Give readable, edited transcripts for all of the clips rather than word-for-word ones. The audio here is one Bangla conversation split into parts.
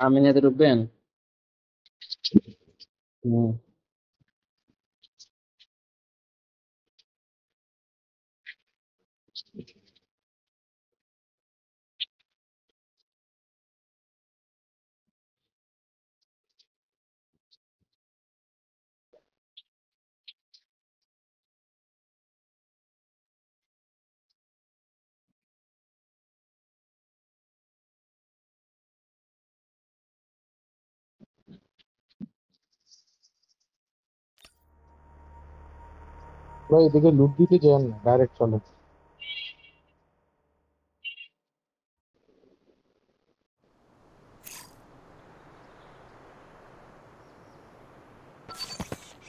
আমিনাতে ঢুকবেন? হুম। ভাই এদিকে লুট দিতে যান না, ডাইরেক্ট চলে।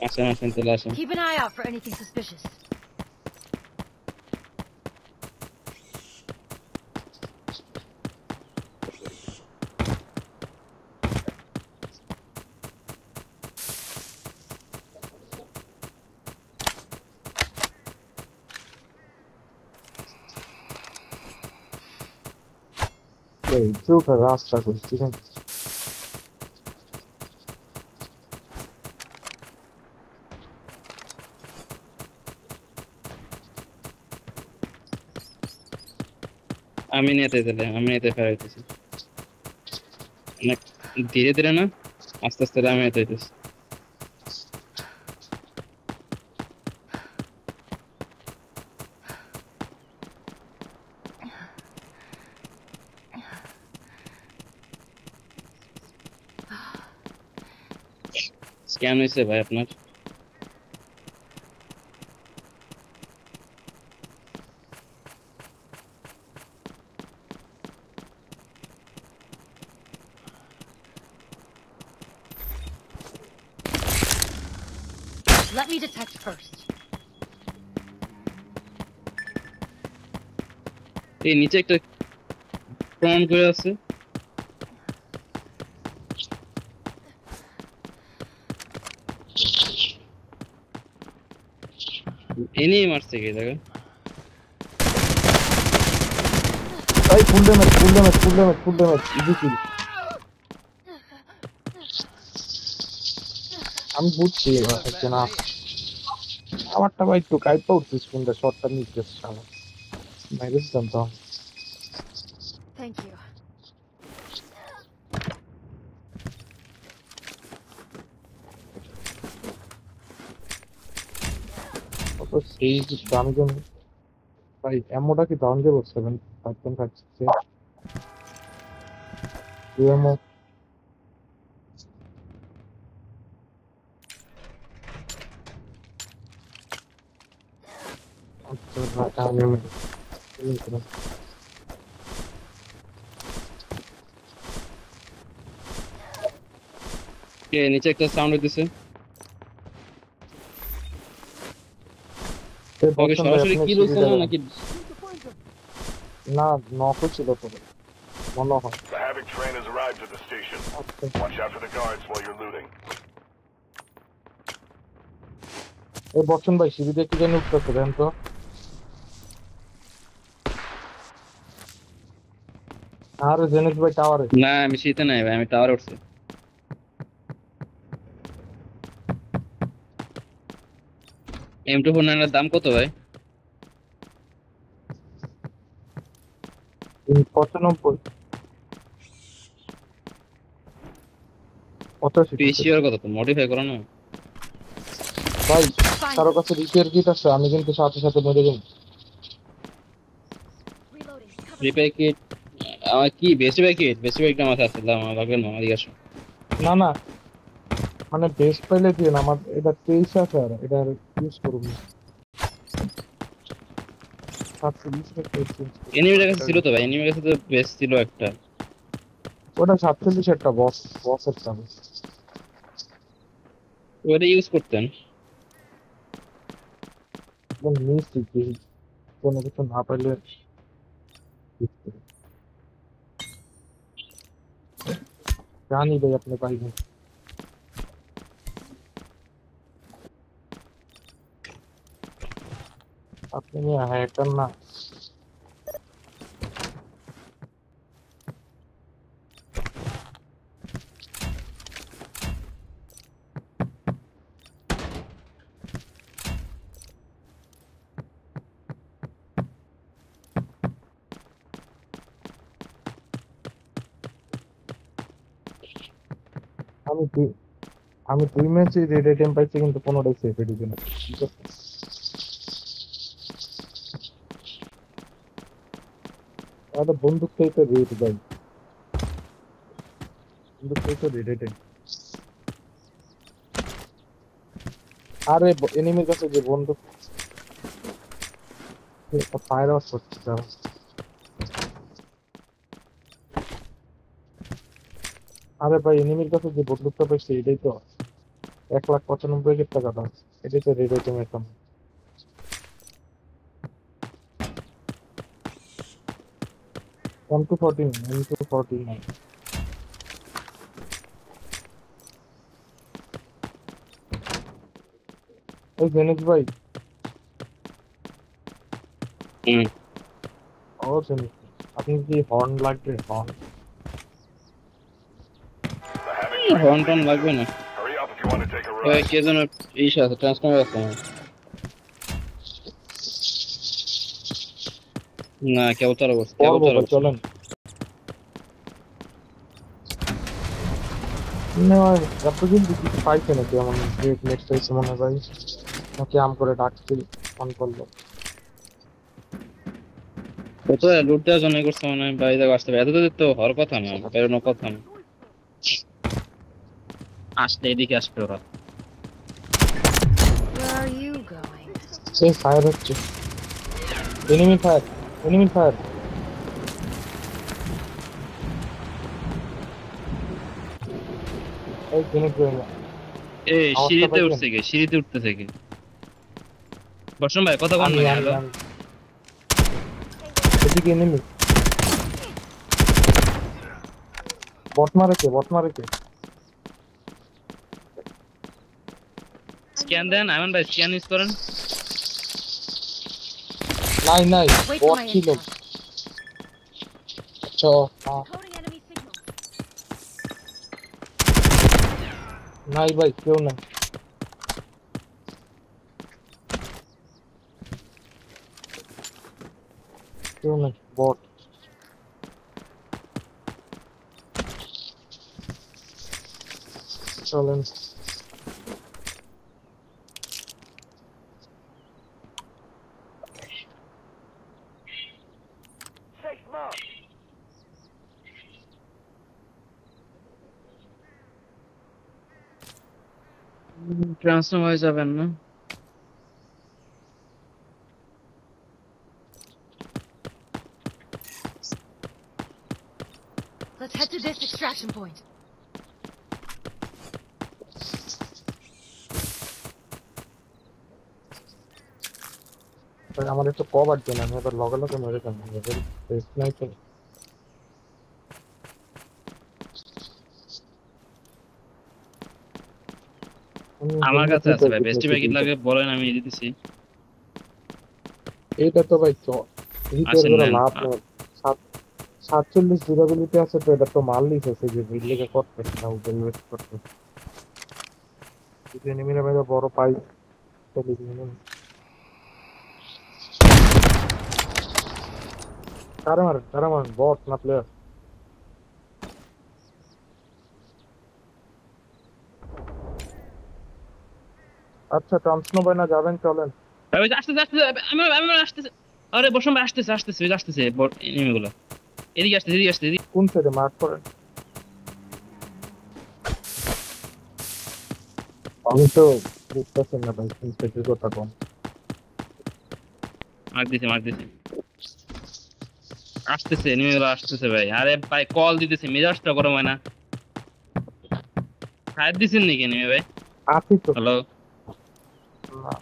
আসেন আসেন, চলে আসেন। Keep an eye out for anything suspicious. এই চৌকা রাস্তা করছি না। আমিনাতে দিলে, আমিনাতে ফেরাইতেছি। অনেক ধীরে ধীরে না, আস্তে আস্তে আমিনাতে হইতেছে। স্ক্যান হয়েছে ভাই আপনার? Let me detect first. এই নিচে একটা প্রমাণ করে আছে। এনেই মারছে কি জায়গা? ভাই full damage, full damage, full damage, full damage, easy kill. আমি বুঝছি হচ্ছে না, আমারটা ভাই একটু কাইপা উঠছে স্ক্রিনটা, শর্টটা মিস গেছে আমার। মাইনাস জানতাম। Thank you. কত সেই দামি জন। ভাই এমওটা কি দাম দেবো? 7.56 এমও। আচ্ছা আমি কে নিচে একটা সাউন্ড হইতেছে? ওকে বলছেন ভাই সরাসরি আপনি কি বলছে সিঁড়িটা না দেন। নাকি? না, নকও ছিল তো মনে হয়। The Havoc train has arrived at the station. আচ্ছা Watch out for the guards while you're looting. এই বচ্চন ভাই সিঁড়িতে কি জানি উঠতেছে দেন তো। আর জেনেশ ভাই টাওয়ারে। না আমি শীতে নাই ভাই, আমি টাওয়ার উঠছি। M24 এর দাম কত ভাই? 95, 85, 85। পিসিআর কত? তো মডিফাই করা না? ভাই Find কারো them. কাছে রিপেয়ার কিট আছে? আমি কিন্তু সাথে সাথে মেরে দিন। Reloading. Cover me. Repair kit? আমার কি best buy kit? Best buy kit আমার কাছে আছে, দাও আমার লাগবে না, আমার জিজ্ঞাসা। না না, মানে বেস্ট পাইলে দিন, আমার এটা 23 আছে আর এটা ইউজ করুন না। 47 একটা এক্সচেঞ্জ করুন, এনিমির কাছে এটা ছিল use তো ভাই, করুন। এনিমির কাছে তো বেস্ট ছিল একটা। ওটা 47 একটা বসের দাম। ওটা ইউজ করতেন। একদম মিষ্টি কি, কোনো কিছু না পাইলে জানি ভাই আপনি পাইবেন। আপনি নিয়ে হ্যাকার না। আমি দুই আমি 2 ম্যাচে রেড আইটেম পাইছি কিন্তু কোনোটাই সেফ এডিশন না। কি করতে? আমাদের বন্দুকটাই তো রেড ভাই, বন্দুকটাই তো রেড আইটেম। আরে এনিমির কাছে যে বন্দুক ফায়ার আউট করছে যারা। আরে ভাই এনিমির কাছে যে বন্দুকটা পাইছে এটাই তো 1,95,000 টাকা দাম। এটাই তো রেড আইটেম এখন। M214 M249। এই জেনিস ভাই, হুম। ও জেনিস আপনি কি হর্ন লাগবে? Horn The Havoc train horn is টন leaving লাগবে soon. না। Hurry up if you want to take a ওই ride. কে যেন ইস আছে, ট্রান্সফর্মার আছে আমার। না, কেউ চালা বসে, কেউ বলবো চালা ভাই বসে। চলেন। না এত কিন্তু কিছু পাইছে নাকি এমন গ্রেট নেক্সট পাইছে মনে হয় ভাই, নাকি আম করে ডাকছি ফোন করলো। কোথায় লুট দেওয়ার জন্য করছে মনে হয়, বাড়ি থেকে আসতে হবে। এত দূর তো হওয়ার কথা না, বেরোনোর কথা না। আসলে এদিকে আসবে ওরা। Where are you going? Say fire হচ্ছে, এনিমি ফায়ার, এনিমি ফায়ার। এই জেনিস ভাই এই আওয়াজটা সিঁড়িতে পাইছেন? উঠছে কে? সিঁড়িতে উঠতেছে কে? বর্ষণ ভাই কথা বল আমি না, আমি হ্যালো। আমি এদিকে এনিমি। বট মারেছে, বট মারেছে। স্ক্যান দেন আয়মান ভাই, স্ক্যান ইউজ করেন। নাই নাই, Wait for বট my ছিল। intel. আচ্ছা Coding enemy signal. নাই ভাই কেউ নাই, কেউ নাই, বট। চলেন ট্রান্সফর্ম হয়ে যাবেন না? Let's head to this extraction point. ভাই আমার একটু কভার দেন, আমি এবার লগে লগে মেরে যাবো এবার। নাই তো আমার কাছে আছে ভাই, বেস্টি প্যাকেট লাগে বলেন, আমি দিতেছি। এইটা তো ভাই রিপেয়ার আসেন করে নেন। লাভ নেই। 47 ডিউরেবিলিটি আছে তো এটা তো মারলেই হয়েছে যে বিল্ডিংয়ে করতে না ওয়েস্ট করতে। যদি এনিমিরা ভাই বড় পাই তাহলে কারে মারেন বট না প্লেয়ার? আচ্ছা ট্রান্সনো ভাই না যাবেন চলেন। ভাই ওই যে আসতেছে আসতেছে, আমি আমি আসতেছে। আরে বর্ষণ ভাই আসতেছে আসতেছে, ওই যে আসতেছে এনিমিগুলো। এদিকে আসতেছে, এদিকে আসতেছে, এদিকে। কোন সাইডে মার্ক করেন? আমি তো বুঝতেছি না ভাই কোন সাইডে কথা কম। মার দিছে, মার দিছে। আসতেছে এনিমিগুলো, আসতেছে ভাই। আরে ভাই কল দিতেছে, মেজাজটা গরম হয় না? ফায়ার দিছেন নাকি এনিমি ভাই? আছি তো হ্যালো। না,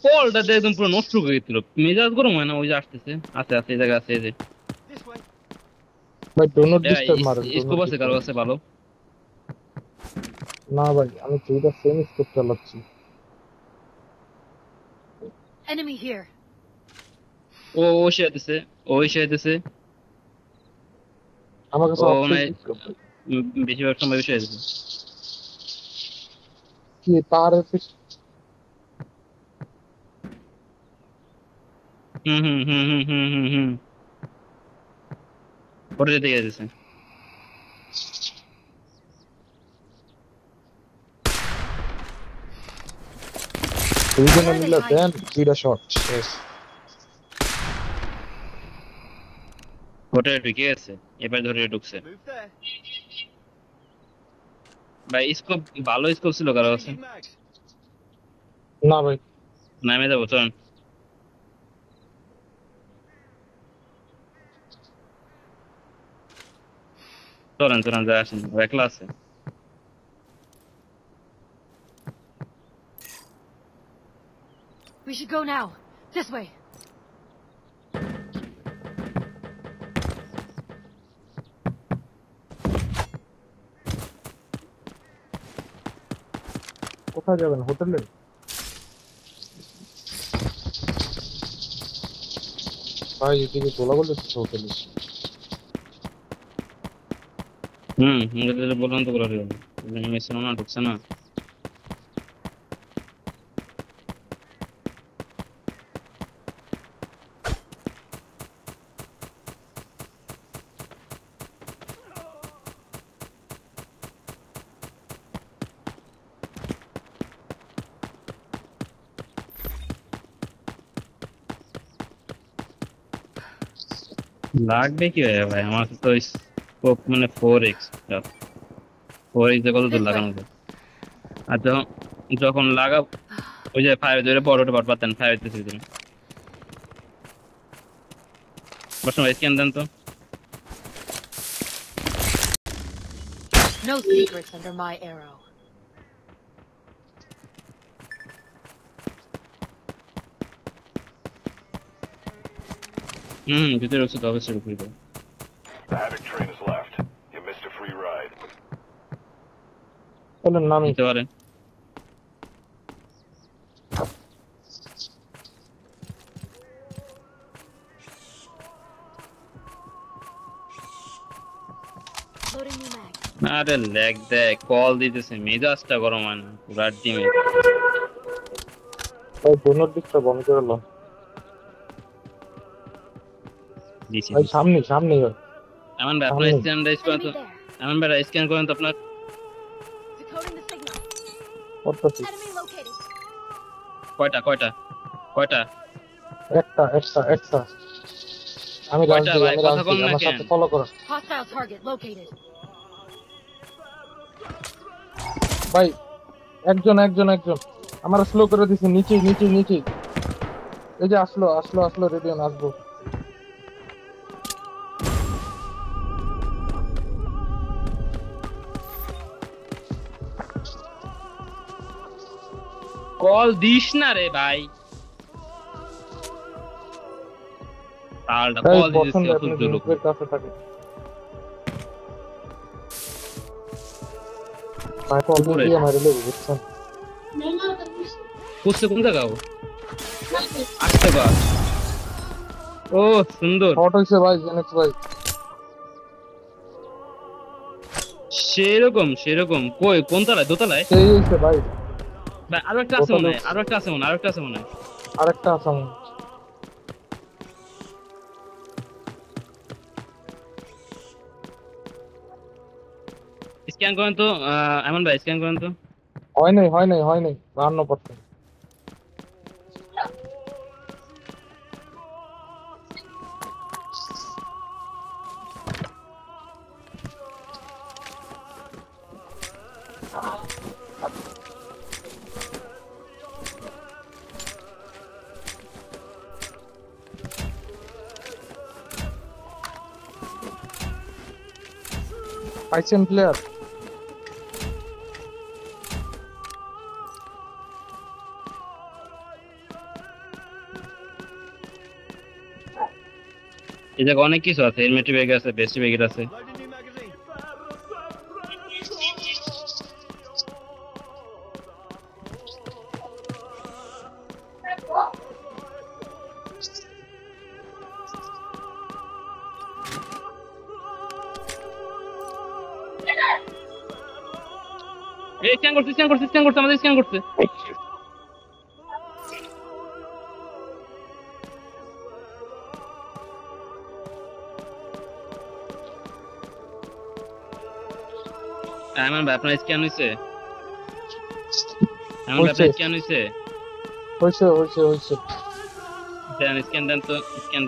কলটা দিয়ে একদম পুরো নষ্ট করে দিচ্ছিল, মেজাজ গরম হয় না? ওই যে আসতেছে, আছে আছে, এই জায়গায় আছে, এই যে। ভাই ডো নট ডিস্টার্ব মারেন, ডো স্কোপ নট আছে কারো ডিস্টার্ব। কাছে ভালো? না ভাই আমি দুইটা সেম স্কোপ চালাচ্ছি। Enemy here. ও ও সে আইতেছে, ওই সে আইতেছে। আমার কাছে ও মানে অপশন স্কোপ বেশিরভাগ সময় বেশি আইতেছে। কি পাহাড়ের হুম। ওটা যেতে গেছে। দুইজনে Where are they মিলে দেন hiding? 2টা শট শেষ। ওটা ঢুকে গেছে, এবার ধরে ঢুকছে। Move there. ভাই স্কোপ, ভালো স্কোপ ছিল কারো কাছে। Changing mags. না ভাই নামে যাবো চল। চলেন যা আসেন, ও একলা আছে। We should go now. This way. কোথায় যাবেন? হোটেলে? ভাই এদিকে গোলাগুলি হচ্ছে হোটেলে। বললাম তো বলে দিলাম, নেমেছিল না, ঢুকছে না। লাগবে কি ভাই, আমার তো স্কোপ মানে 4x, 4x কত দূর This লাগানো way. যায়। আর যখন লাগাও ওই যে ফায়ার ধরে বড়টা বট পাতেন ফায়ার দিতে দিন। বসুন স্ক্যান দেন তো। No secrets under my arrow. ভিতরে ঢুকছে তো অবশ্যই ঢুকবে। The Havoc train is left. You missed a free ride. চলেন নামি। নিতে পারে। Loading new mag. আরে ল্যাগ দেয়, কল দিতেছে, মেজাজটা গরম হয় না পুরা টিমে। ভাই বোনের দিকটা বন্ধ করে লো। দিছি ভাই সামনে ভাই। এমন ভাই আপনার সামনে। স্ক্যান রাইজ করেন তো, Enemy there. এমন ভাই স্ক্যান করেন তো আপনার। Decoding the signal. করতেছি। Enemy located. কয়টা? একটা। আমি কয়টা রাজদি, ভাই, আমি কথা রাজদি, কন না আমার কেন? সাথে ফলো করো। Hostile target located. ভাই একজন। আমার স্লো করে দিছে, নিচে। এই যে আসলো রেডিয়ন আসবো। কল দিস না রে ভাই। তালটা ভাই কল দিতেছে পছন্দ অত আপনি জোর মুখের কাছে থাকে। ভাই কল উপরে। দিয়ে মারি লেগে বুঝছেন। কোথায় কোন জায়গা আসতে পার। ও সুন্দর, শর্ট হইছে ভাই জেনেক্স ভাই। সেরকম কই কোন তলায়, দোতলায়? সেই হইছে ভাই। ভাই আরো একটা আছে মনে হয়, আরো একটা আছে মনে হয়। আরেকটা আসাম। স্ক্যান করেন তো, এমন ভাই স্ক্যান করেন তো। হয় নাই 52%। পাইছেন প্লেয়ার? এই জায়গায় অনেক কিছু আছে, হেলমেট ব্যাগ আছে, বেস্ট ব্যাগ আছে। Loading new magazine. এই স্ক্যান করছে, আমাদের স্ক্যান করছে। এমন ভাই আপনার স্ক্যান হইছে? এমন ভাই আপনার স্ক্যান হইছে? হয়েছে দেন স্ক্যান দেন তো, স্ক্যান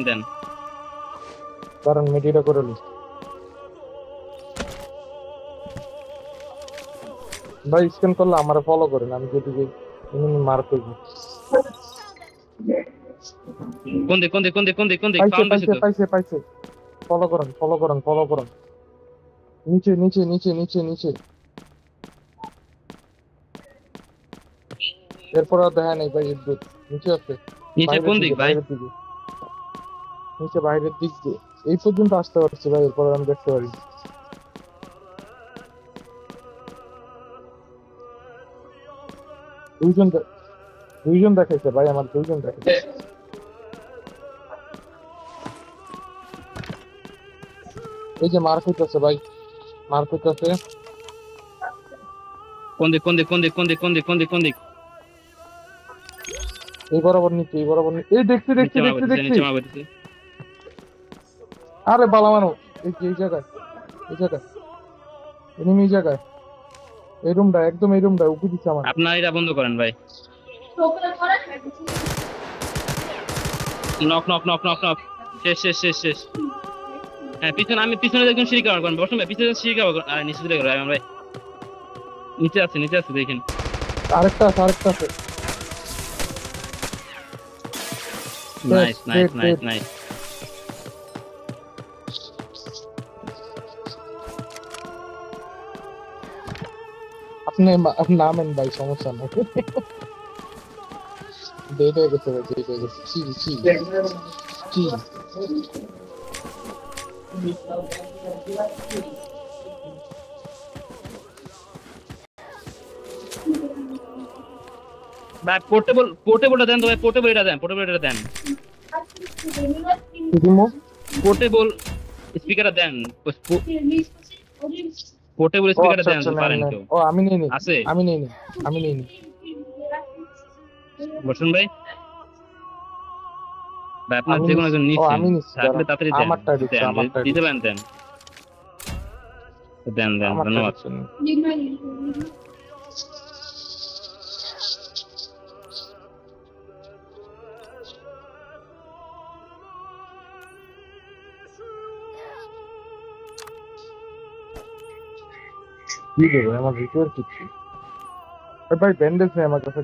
দেন। কারণ মিডিয়াটা করে নি ভাই, স্ক্যান করলে আমার ফলো করেন, আমি যেদিকে মার্ক করবো। কোন দিক ফাউন্ড হইছে তো। পাইছে ফলো করেন নিচে এরপর আর দেখা নেই ভাই, বিদ্যুৎ নিচে আছে। নিচে কোন দিক ভাই? নিচে বাইরের দিক দিয়ে এই পর্যন্ত আসতে পারছি ভাই, এরপর আমি দেখতে পারি। দুইজন দেখাইছে ভাই, আমার দুইজন দেখাইছে। এই যে মার হইতেছে ভাই, মার হইতেছে। কোন দিক? এই বরাবর নিচে এই দেখছি। নিচে মারতেছে। আরে বালা মানো, এই জায়গায় এনিমি জায়গায়, এই রুমটা একদম এই রুমটা উকি দিচ্ছে আমার। আপনার এটা বন্ধ করেন ভাই। নক শেষ। হ্যাঁ আমি পিছনে একদম সিঁড়ি কভার করেন, বসুন ভাই পিছনে সিঁড়ি কভার করেন। আর নিচে চলে গেল ভাই, নিচে আছে দেখেন। আরেকটা আছে। নাইস। আপনি নামেন ভাই, সমস্যা নাই। ডেট হয়ে গেছে ভাই, চি ভাই পোর্টেবলটা দেন তো ভাই, পোর্টেবলটা দেন। পোর্টেবল স্পিকারটা দেন, পোর্টেবল স্পিকারটা দেন তো পারেন তো। ও আমি নেই আছে? আমি নেই বসুন ভাই আপনার যে কোনো একজন নিচ্ছেন থাকলে তাড়াতাড়ি দিতে পারেন, দেন ধন্যবাদ। কি দেবো আমার ভিতর কিছু ভাই, ব্যান্ডেজ নেই আমার কাছে।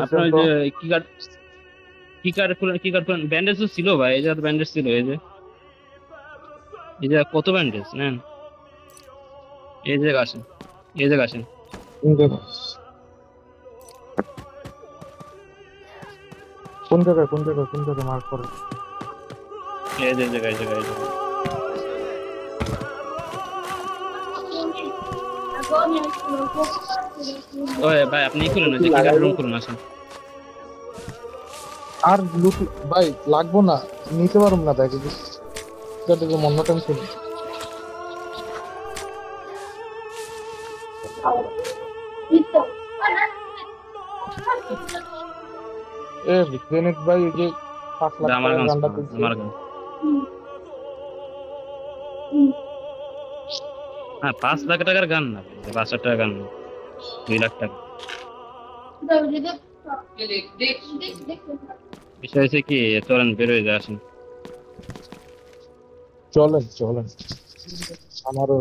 আপনার যে কি কার্ড ব্যান্ডেজ ছিল ভাই, এই যে ব্যান্ডেজ ছিল, এই যে কত ব্যান্ডেজ নেন। এই যে আসেন কোন জায়গায় মার্ক করে? এই যে জায়গায় ওই ভাই আপনি খুলুন, যে কি রুম খুলুন, আসেন। আর লুক ভাই লাগবো না, নিতে পারুম না ব্যাগে, মন্য টেনশন। গ্রেনেড ভাই, এই যে 5 লাখ আমার টাকার গানটা গান তুলছে। হ্যাঁ 5 লাখ টাকার গান না, 5 লাখ টাকার গান না, 2 লাখ টাকা। বিষয় হচ্ছে কি, চলেন বের হয়ে যায়, আসেন। চলেন আমারও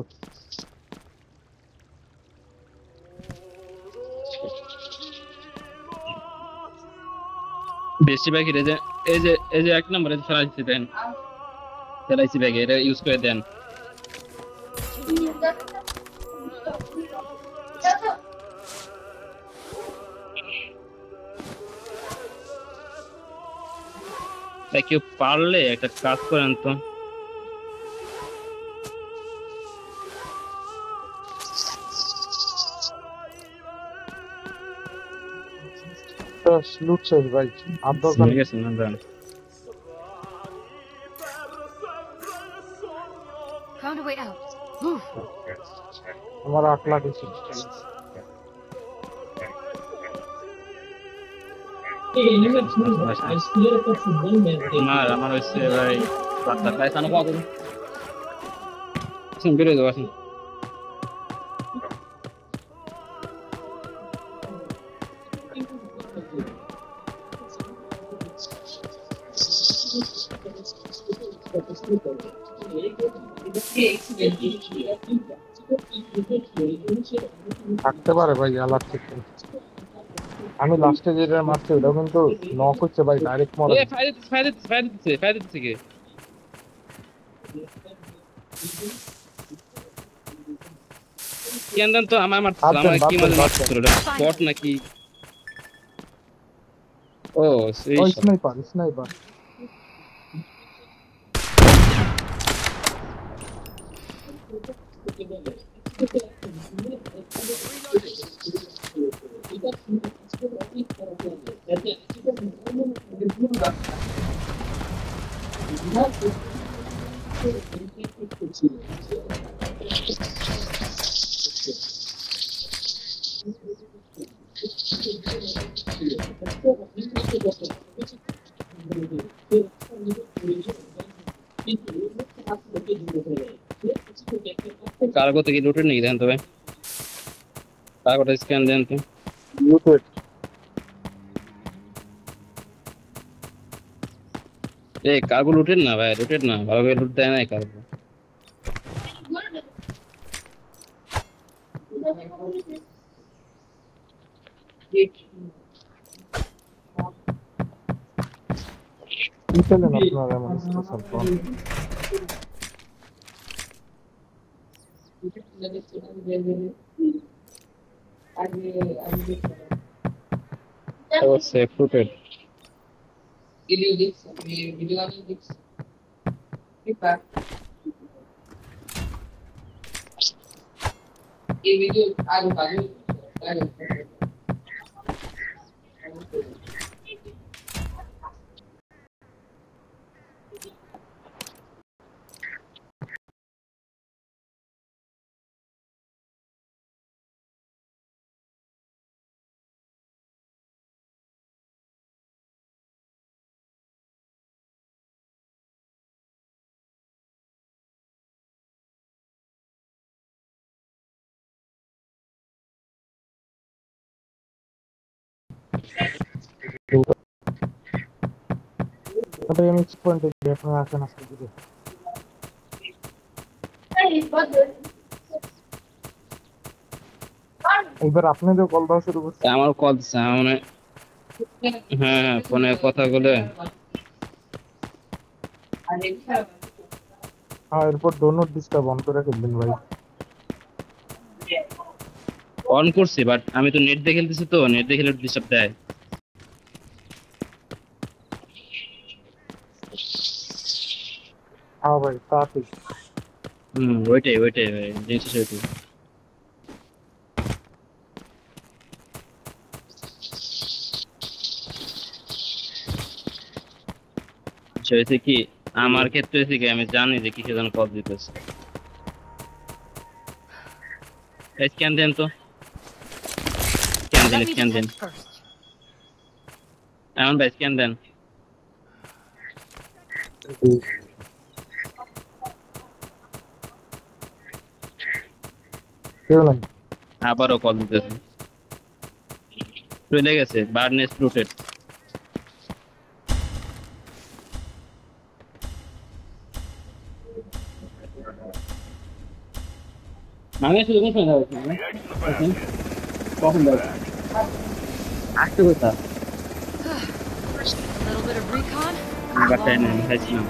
বেশি ব্যাগের এই যে 1 নম্বরে ফেলাইছি দেন, ফেলাইছি ব্যাগে, এটা ইউজ করে দেন। তাই কেউ পারলে একটা কাজ করেন তো, লুট শেষ ভাই, আর দরকার ঠিক আছে না দেন। Found a way out. Move. আমার 8 লাখ আছে। আমার হচ্ছে ভাই 7 লাখ টাকা, বেরোয় যাবো, আসেন। থাকতে পারে ভাই, আলার থেকে আমি লাস্টে যেটা মারছি ওটা কিন্তু নক হচ্ছে ভাই, ডাইরেক্ট মরা এ দিচ্ছে। ফায়ার দিতেছে কে? কেন তো আমার মারতেছিল, বাদ দেন আমার বাদ কি দেন মাঝে বাদ দেন। মারতেছিল, বট নাকি? ও সেই ওই শালা। Sniper sniper. কার্গো থেকে লুটেড নাকি দেন তো ভাই, কার্গোটা স্ক্যান দেন তো। ইউটেড। এ কার্গো লুটেড না ভাই, লুটেড না, ভালো করে লুট দেয় না কার্গো। কি পেলেন আপনারা এমন স্পেশাল ফোন? ও সেফ লুটেড। তারপরে আমি চেক পয়েন্টে গিয়ে আপনারা আসেন আজকে দিকে। এবার আপনাদের কল দেওয়া শুরু করছে। আমার কল দিচ্ছে আমার মনে হয়- হ্যাঁ হ্যাঁ, ফোনে কথা বলে। হ্যাঁ, এরপর ডোনট ডিস্টার্ব অন করে ফেলবেন ভাই। অন করছি, বাট আমি তো নেট দিয়ে খেলতেছি, তো নেট দিয়ে খেলে ডিস্টার্ব দেয়। হ্যাঁ ভাই তা ঠিক। ওইটাই ভাই, জিনিসটা সেটাই। আচ্ছা, হয়েছে কি, আমার ক্ষেত্রে হয়েছে কি, আমি জানি যে কিসের জন্য কল দিতেছে। স্ক্যান দেন তো, Let me স্ক্যান দেন। detect first. এমন ভাই স্ক্যান দেন। কেউ নাই। আবারও কল দিতেছে, চলে গেছে বার্নেস লুটেড। আমি শুধু কোন সময় যাবো The eggs in the basket. কখন যাবো আসতে কোথা A little bit of recon. বাটাই নেই খাইছিলাম।